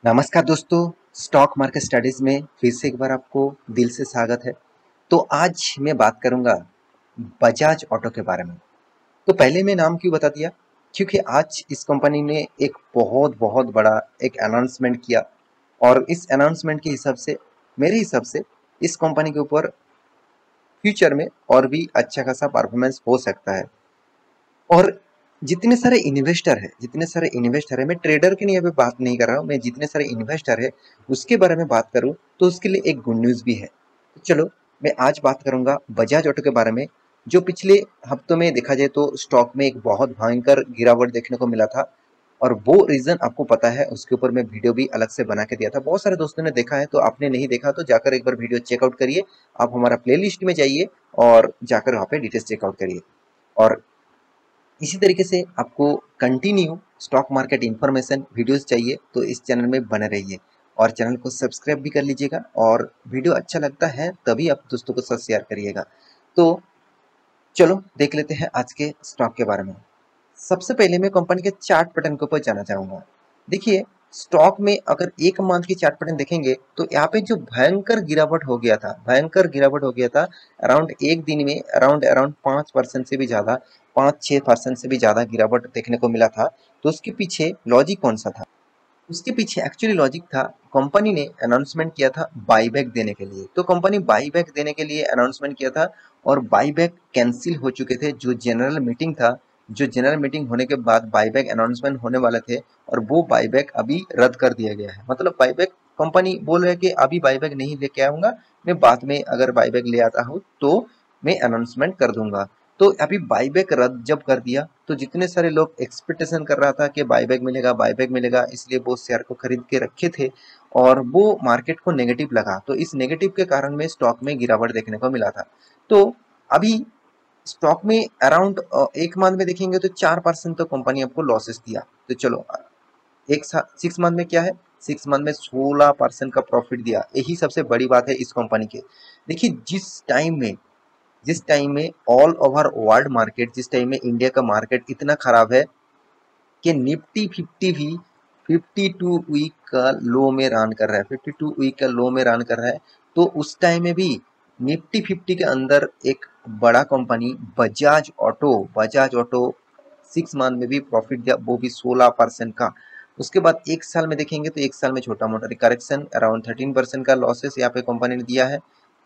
नमस्कार दोस्तों, stock market studies में फिर से एक बार आपको दिल से स्वागत है। तो आज मैं बात करूंगा बजाज ऑटो के बारे में। तो पहले मैं नाम क्यों बता दिया, क्योंकि आज इस कंपनी ने एक बहुत बहुत बड़ा एक अनाउंसमेंट किया और इस अनाउंसमेंट के हिसाब से मेरे हिसाब से इस कंपनी के ऊपर फ्यूचर में और भी अच्छा खासा परफॉर्मेंस हो सकता है। और जितने सारे इन्वेस्टर है, मैं ट्रेडर की नहीं अभी बात नहीं कर रहा हूँ, मैं जितने सारे इन्वेस्टर है उसके बारे में बात करूँ तो उसके लिए एक गुड न्यूज़ भी है। तो चलो, मैं आज बात करूंगा बजाज ऑटो के बारे में। जो पिछले हफ्तों में देखा जाए तो स्टॉक में एक बहुत भयंकर गिरावट देखने को मिला था और वो रीजन आपको पता है, उसके ऊपर मैं वीडियो भी अलग से बना के दिया था। बहुत सारे दोस्तों ने देखा है, तो आपने नहीं देखा तो जाकर एक बार वीडियो चेकआउट करिए। आप हमारा प्लेलिस्ट में जाइए और जाकर वहाँ पे डिटेल्स चेकआउट करिए। और इसी तरीके से आपको continue stock market information videos चाहिए तो इस चैनल में बने रहिए और चैनल को सब्सक्राइब भी कर लीजिएगा। और वीडियो अच्छा लगता है तभी आप दोस्तों के साथ शेयर करिएगा। तो चलो देख लेते हैं आज के स्टॉक के बारे में। सबसे पहले मैं कंपनी के चार्ट पैटर्न के ऊपर जाना चाहूंगा। देखिए, स्टॉक में अगर एक मंथ की चार्ट पैटर्न देखेंगे तो यहाँ पे जो भयंकर गिरावट हो गया था अराउंड एक दिन में अराउंड अराउंड 5% से भी ज्यादा, 5-6% से भी ज्यादा गिरावट देखने को मिला था। तो उसके पीछे लॉजिक कौन सा था? उसके पीछे एक्चुअली लॉजिक था, कंपनी ने अनाउंसमेंट किया था बाईबैक देने के लिए। तो कंपनी बाईबैक देने के लिए अनाउंसमेंट किया था और बाईबैक कैंसिल हो चुके थे। जो जनरल मीटिंग होने के बाद बाईबैक अनाउंसमेंट होने वाले थे और वो बाईबैक अभी रद्द कर दिया गया है। मतलब बाईबैक कंपनी बोल रही है कि अभी बाईबैक नहीं लेके आऊंगा, मैं बाद में अगर बाईबैक ले आता हूँ तो मैं अनाउंसमेंट कर दूंगा। तो अभी बाईबैक रद्द जब कर दिया तो जितने सारे लोग एक्सपेक्टेशन कर रहा था कि बाईबैक मिलेगा, इसलिए वो शेयर को खरीद के रखे थे और वो मार्केट को नेगेटिव लगा। तो इस नेगेटिव के कारण में स्टॉक में गिरावट देखने को मिला था। तो अभी स्टॉक में अराउंड एक मंथ में देखेंगे तो 4% तो कंपनी आपको लॉसेस दिया। तो चलो, एक 6 मंथ में क्या है, 6 मंथ में 16% का प्रॉफिट दिया। यही सबसे बड़ी बात है इस कंपनी के। देखिए, जिस टाइम में ऑल ओवर वर्ल्ड मार्केट, जिस टाइम में इंडिया का मार्केट इतना खराब है कि निफ्टी 50 भी 52 वीक का लो में रन कर रहा है, 52 वीक का लो में रन कर रहा है। तो उस टाइम में भी निफ्टी 50 के अंदर एक बड़ा कंपनी बजाज ऑटो 6 मंथ में भी प्रॉफिट दिया, वो भी 16% का। उसके बाद एक साल में देखेंगे तो एक साल में छोटा मोटा करेक्शन अराउंड 13% का लॉसेस यहाँ पे कंपनी ने दिया है।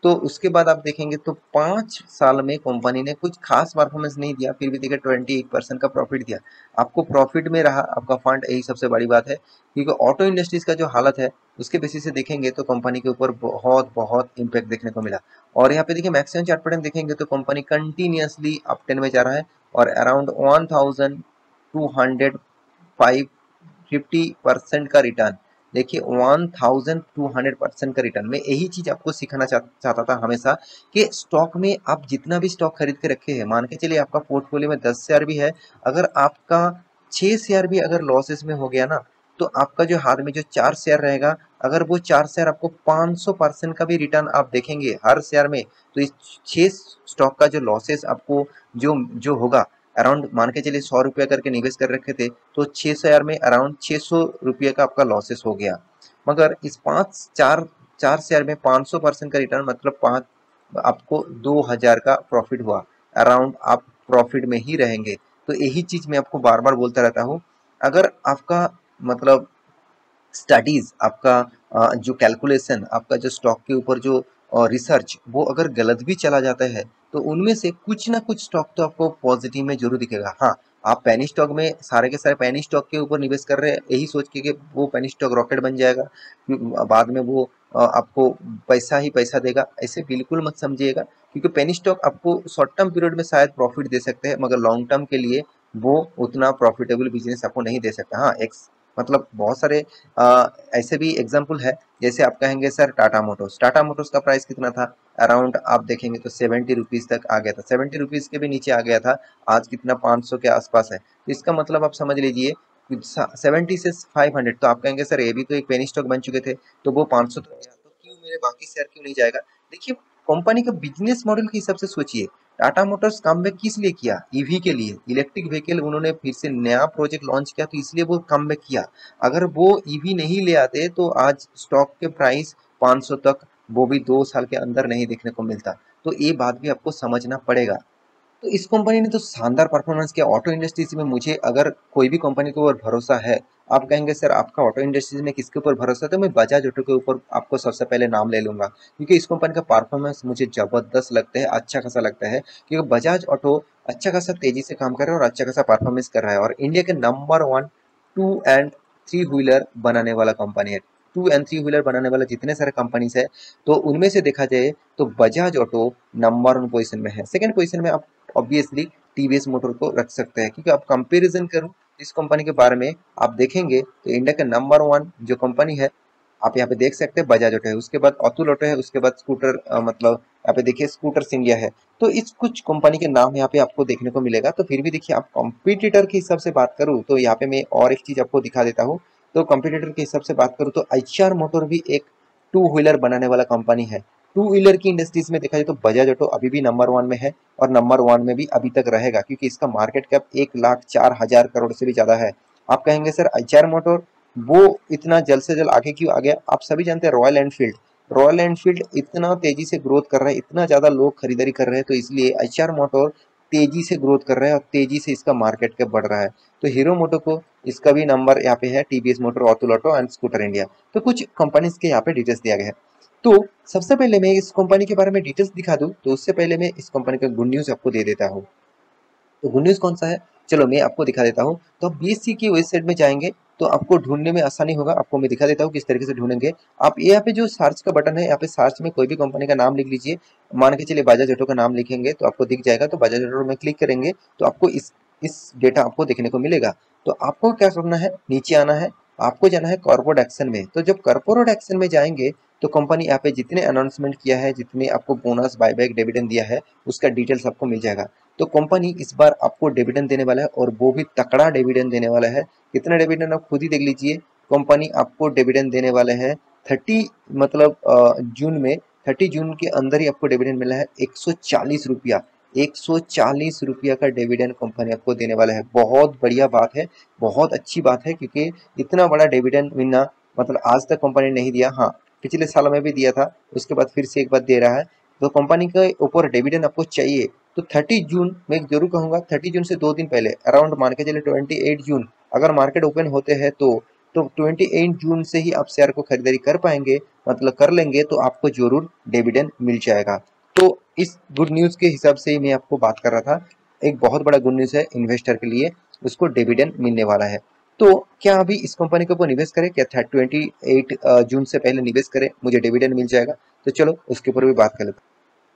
तो उसके बाद आप देखेंगे तो 5 साल में कंपनी ने कुछ खास परफॉर्मेंस नहीं दिया, फिर भी देखिए 28% का प्रॉफिट दिया। आपको प्रॉफिट में रहा आपका फंड, यही सबसे बड़ी बात है। क्योंकि ऑटो इंडस्ट्रीज का जो हालत है उसके बेसिस से देखेंगे तो कंपनी के ऊपर बहुत बहुत इम्पैक्ट देखने को मिला। और यहाँ पे देखिए मैक्सिमम चार्ट पैटर्न देखेंगे तो कंपनी कंटिन्यूअसली अप ट्रेंड में जा रहा है और अराउंड 1250% का रिटर्न। देखिए 1200% का रिटर्न। मैं यही चीज आपको सिखाना चाहता था हमेशा कि स्टॉक में आप जितना भी स्टॉक खरीद के रखे हैं, मान के चलिए आपका पोर्टफोलियो में 10 शेयर भी है, अगर आपका 6 शेयर भी अगर लॉसेस में हो गया ना, तो आपका जो हाथ में जो 4 शेयर रहेगा, अगर वो 4 शेयर आपको 500% का भी रिटर्न आप देखेंगे हर शेयर में, तो इस 6 स्टॉक का जो लॉसेस आपको जो जो होगा अराउंड, मान के चलिए 100 रुपया करके निवेश कर रखे थे तो 6 शेयर में अराउंड 600 रुपये का आपका लॉसेस हो गया। मगर इस 4 शेयर में 500% का रिटर्न मतलब पाँच, आपको 2000 का प्रॉफिट हुआ। अराउंड आप प्रॉफिट में ही रहेंगे। तो यही चीज मैं आपको बार बार बोलता रहता हूँ। अगर आपका मतलब स्टडीज, आपका जो कैलकुलेशन, आपका जो स्टॉक के ऊपर जो रिसर्च, वो अगर गलत भी चला जाता है तो उनमें से कुछ ना कुछ स्टॉक तो आपको पॉजिटिव में जरूर दिखेगा। हाँ, आप पेनी स्टॉक में सारे के सारे पेनी स्टॉक के ऊपर निवेश कर रहे हैं यही सोच के कि वो पेनी स्टॉक रॉकेट बन जाएगा, बाद में वो आपको पैसा ही पैसा देगा, ऐसे बिल्कुल मत समझिएगा। क्योंकि पेनी स्टॉक आपको शॉर्ट टर्म पीरियड में शायद प्रॉफिट दे सकते हैं, मगर लॉन्ग टर्म के लिए वो उतना प्रॉफिटेबल बिजनेस आपको नहीं दे सकता। हाँ, एक मतलब बहुत सारे ऐसे भी एग्जाम्पल है। जैसे आप कहेंगे सर टाटा मोटर्स का प्राइस कितना था, अराउंड आप देखेंगे तो 70 रुपीज तक आ गया था, 70 रुपीज के भी नीचे आ गया था। आज कितना 500 के आसपास है। तो इसका मतलब आप समझ लीजिए 70 से 500। तो आप कहेंगे सर ये भी तो एक पेनी स्टॉक बन चुके थे, तो वो 500 तक गया तो क्यों मेरे बाकी शेयर क्यों नहीं जाएगा? देखिए, कंपनी का बिजनेस मॉडल के हिसाब से सोचिए। टाटा मोटर्स कम बैक किस लिए किया? ईवी के लिए, इलेक्ट्रिक व्हीकल उन्होंने फिर से नया प्रोजेक्ट लॉन्च किया तो इसलिए वो कम बैक किया। अगर वो ईवी नहीं ले आते तो आज स्टॉक के प्राइस 500 तक, वो भी 2 साल के अंदर नहीं देखने को मिलता। तो ये बात भी आपको समझना पड़ेगा। तो इस कंपनी ने तो शानदार परफॉर्मेंस किया ऑटो इंडस्ट्रीज में। मुझे अगर कोई भी कंपनी के ऊपर भरोसा है, आप कहेंगे सर आपका ऑटो इंडस्ट्रीज में किसके ऊपर भरोसा है, तो मैं बजाज ऑटो के ऊपर आपको सबसे पहले नाम ले लूंगा, क्योंकि इस कंपनी का परफॉर्मेंस मुझे जबरदस्त लगता है, अच्छा खासा लगता है। क्योंकि बजाज ऑटो अच्छा खासा तेजी से काम कर रहा है और अच्छा खासा परफॉर्मेंस कर रहा है, और इंडिया के नंबर 1 2 एंड 3 व्हीलर बनाने वाला कंपनी है। 2 एंड 3 व्हीलर बनाने वाला जितने सारे कंपनीज है, तो उनमें से देखा जाए तो बजाज ऑटो नंबर 1 पोजीशन में है। सेकंड पोजीशन में आप ऑब्वियसली टीवीएस मोटर को रख सकते हैं, क्योंकि आप कंपैरिजन करूं इस कंपनी के बारे में आप देखेंगे तो इंडिया के नंबर 1 जो कंपनी है, आप यहाँ पे देख सकते हैं बजाज ऑटो है, उसके बाद अतुल ऑटो है, उसके बाद स्कूटर मतलब यहाँ पे देखिए स्कूटर्स इंडिया है। तो इस कुछ कंपनी के नाम यहाँ पे आपको देखने को मिलेगा। तो फिर भी देखिए आप कॉम्पिटिटर के हिसाब से बात करूँ तो यहाँ पे मैं और एक चीज आपको दिखा देता हूँ। तो कॉम्पिटिटर के हिसाब से बात करूँ तो एचआर मोटर भी एक 2 व्हीलर बनाने वाला कंपनी है। 2 व्हीलर की इंडस्ट्रीज में देखा जाए तो बजाज ऑटो अभी भी नंबर 1 में है, और नंबर 1 में भी अभी तक रहेगा, क्योंकि इसका मार्केट कैप 1,04,000 करोड़ से भी ज्यादा है। आप कहेंगे सर एचआर मोटर वो इतना जल्द से जल्द आगे क्यों आ गया? आप सभी जानते हैं रॉयल एनफील्ड इतना तेजी से ग्रोथ कर रहा है, इतना ज्यादा लोग खरीदारी कर रहे हैं, तो इसलिए एचआर मोटर तेजी से ग्रोथ कर रहा है और तेजी से इसका मार्केट कैप बढ़ रहा है। तो हीरो मोटो को इसका भी नंबर यहाँ पे है, TVS motor, Atul auto and scooter India. तो कुछ कंपनीज के यहाँ पे डिटेल्स दिया गया है। तो सबसे पहले मैं इस कंपनी के बारे में डिटेल्स दिखा दूं, तो उससे पहले मैं इस कंपनी का गुड न्यूज आपको दे देता हूँ। तो गुड न्यूज़ कौन सा है? चलो मैं आपको दिखा देता हूँ। तो आप बीएससी की वेबसाइट में जाएंगे तो आपको ढूंढने में आसानी होगा। आपको मैं दिखा देता हूँ किस तरीके से ढूंढेंगे। आप यहाँ पे जो सर्च का बटन है, यहाँ पे सर्च में कोई भी कंपनी का नाम लिख लीजिए। मान के चलिए बजाज ऑटो का नाम लिखेंगे तो आपको दिख जाएगा। तो बजाज ऑटो में क्लिक करेंगे तो आपको इस डेटा आपको देखने को मिलेगा। तो आपको क्या करना है, नीचे आना है, आपको जाना है कॉर्पोरेट एक्शन में। तो जब कॉर्पोरेट एक्शन में जाएंगे तो कंपनी यहाँ पे जितने अनाउंसमेंट किया है, जितने आपको बोनस बायबैक डिविडेंड दिया है, उसका डिटेल्स आपको मिल जाएगा। तो कंपनी इस बार आपको डिविडेंड देने वाला है, और वो भी तकड़ा डिविडेंड देने वाला है। कितना डिविडेंड आप खुद ही देख लीजिए। कंपनी आपको डिविडेंड देने वाले हैं 30 मतलब जून में, 30 जून के अंदर ही आपको डिविडेंड मिला है 140 रुपया। 140 रुपया का डिविडेंड कंपनी आपको देने वाला है। बहुत बढ़िया बात है, बहुत अच्छी बात है, क्योंकि इतना बड़ा डिविडेंड मिलना मतलब आज तक कंपनी ने नहीं दिया। हाँ, पिछले साल में भी दिया था, उसके बाद फिर से एक बार दे रहा है। तो कंपनी के ऊपर डिविडेंड आपको चाहिए तो 30 जून मैं जरूर कहूंगा, 30 जून से 2 दिन पहले अराउंड मान के चले 28 जून अगर मार्केट ओपन होते हैं तो 28 जून से ही आप शेयर को खरीदारी कर पाएंगे, मतलब कर लेंगे तो आपको जरूर डिविडेंड मिल जाएगा। तो इस गुड न्यूज के हिसाब से ही मैं आपको बात कर रहा था। एक बहुत बड़ा गुड न्यूज है इन्वेस्टर के लिए, उसको डिविडेंड मिलने वाला है। तो क्या अभी इस कंपनी के ऊपर निवेश करें? क्या 28 जून से पहले निवेश करें, मुझे डिविडेंड मिल जाएगा? तो चलो उसके ऊपर भी बात कर लेते हैं।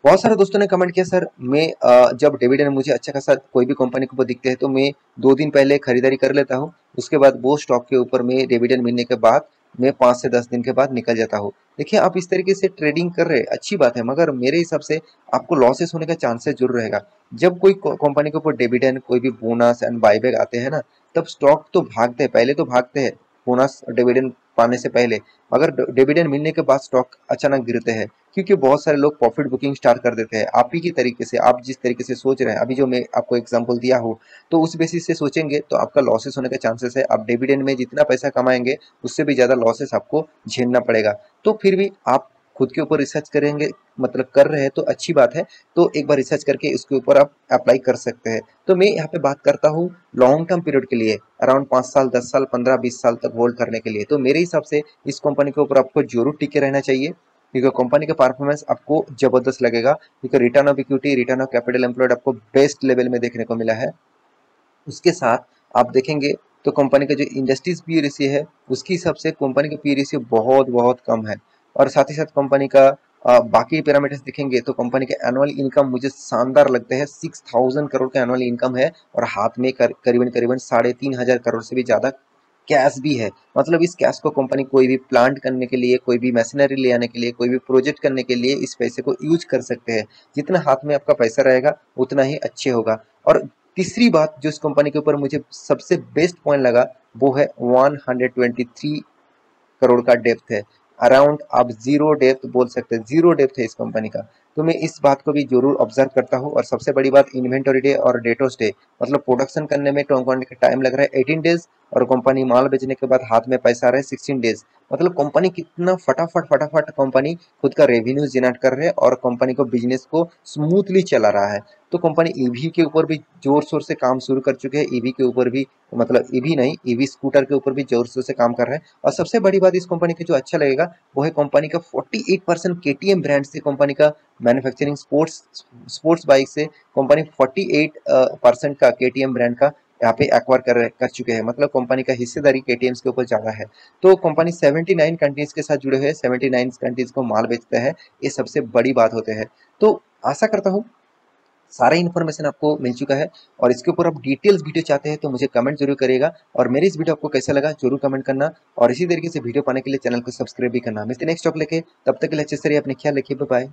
बहुत सारे दोस्तों ने कमेंट किया सर मैं जब डिविडेंड मुझे अच्छा खासा कोई भी कंपनी के ऊपर दिखते हैं तो मैं 2 दिन पहले खरीदारी कर लेता हूँ, उसके बाद वो स्टॉक के ऊपर मैं डिविडेंड मिलने के बाद मैं 5 से 10 दिन के बाद निकल जाता हूँ। देखिए आप इस तरीके से ट्रेडिंग कर रहे हैं, अच्छी बात है, मगर मेरे हिसाब से आपको लॉसेस होने का चांसेस जरूर रहेगा। जब कोई कंपनी के ऊपर डिविडेंड, कोई भी बोनस एंड बायबैक आते हैं ना, तब स्टॉक तो भागते हैं, पहले तो भागते हैं बोनस डिविडेंड पाने से पहले, मगर डिविडेंड मिलने के बाद स्टॉक अचानक गिरते हैं, क्योंकि बहुत सारे लोग प्रॉफिट बुकिंग स्टार्ट कर देते हैं। आप ही की तरीके से, आप जिस तरीके से सोच रहे हैं, अभी जो मैं आपको एग्जांपल दिया हूँ, तो उस बेसिस से सोचेंगे तो आपका लॉसेस होने का चांसेस है। आप डिविडेंड में जितना पैसा कमाएंगे उससे भी ज्यादा लॉसेस आपको झेलना पड़ेगा। तो फिर भी आप खुद के ऊपर रिसर्च करेंगे, मतलब कर रहे हैं तो अच्छी बात है। तो एक बार रिसर्च करके इसके ऊपर आप अप्लाई कर सकते हैं। तो मैं यहाँ पे बात करता हूँ लॉन्ग टर्म पीरियड के लिए, अराउंड 5 साल, 10 साल, 15, 20 साल तक होल्ड करने के लिए। तो मेरे हिसाब से इस कंपनी के ऊपर आपको जरूर टिके रहना चाहिए, क्योंकि कंपनी का परफॉर्मेंस आपको जबरदस्त लगेगा। क्योंकि return of equity, return of capital employed आपको बेस्ट लेवल में देखने को मिला है। उसके साथ आप देखेंगे तो कंपनी का जो इंडस्ट्रीज पी रेशियो है, उसके हिसाब से कंपनी का पी रेशियो बहुत बहुत कम है। और साथ ही साथ कंपनी का बाकी पैरामीटर्स देखेंगे तो कंपनी का एनुअल इनकम मुझे शानदार लगते हैं। 6,000 करोड़ का एनुअल इनकम है, और हाथ में करीबन करीबन 3,500 करोड़ से भी ज्यादा कैश भी है। मतलब इस कैश को कंपनी कोई भी प्लांट करने के लिए, कोई भी मशीनरी ले आने के लिए, कोई भी प्रोजेक्ट करने के लिए इस पैसे को यूज कर सकते हैं। जितना हाथ में आपका पैसा रहेगा उतना ही अच्छे होगा। और तीसरी बात जो इस कंपनी के ऊपर मुझे सबसे बेस्ट पॉइंट लगा, वो है 123 करोड़ का डेप्थ है। अराउंड आप जीरो डेप्थ बोल सकते हैं, जीरो डेप्थ है इस कंपनी का। तो मैं इस बात को भी जरूर ऑब्जर्व करता हूँ। और सबसे बड़ी बात, इन्वेंटरी डे और डेटोस डे, मतलब प्रोडक्शन करने में कंपनी का टाइम लग रहा है 18 डेज, और कंपनी माल बेचने के बाद हाथ में पैसा आ रहा है 16 डेज। मतलब कंपनी कितना फटाफट फटाफट कंपनी खुद का रेवेन्यू जनरेट कर रहे हैं और कंपनी को बिजनेस को स्मूथली चला रहा है। तो कंपनी ईवी के ऊपर भी जोर शोर से काम शुरू कर चुके हैं, ईवी के ऊपर भी, मतलब ईवी नहीं, ईवी स्कूटर के ऊपर भी जोर शोर से काम कर रहे हैं। और सबसे बड़ी बात इस कंपनी की जो अच्छा लगेगा वो है कंपनी का 48% केटीएम ब्रांड से कंपनी का मैन्युफैक्चरिंग, स्पोर्ट्स स्पोर्ट्स बाइक से कंपनी 48% का केटीएम ब्रांड का यहाँ पे एक्वायर कर चुके हैं। मतलब कंपनी का हिस्सेदारी केटीएम के ऊपर ज्यादा है। तो कंपनी 79 कंट्रीज के साथ जुड़े हुए हैं, 79 कंट्रीज को माल बेचते हैं, ये सबसे बड़ी बात होते हैं। तो आशा करता हूँ सारा इन्फॉर्मेशन आपको मिल चुका है। और इसके ऊपर आप डिटेल्स वीडियो चाहते हैं तो मुझे कमेंट जरूर करिएगा, और मेरी इस वीडियो आपको कैसा लगा जरूर कमेंट करना। और इसी तरीके से वीडियो पाने के लिए चैनल को सब्सक्राइब भी करना। मिलते नेक्स्ट टॉपिक लेके, तब तक के लिए अच्छे से रहिए, अपने ख्याल रखिए, बाय बाय।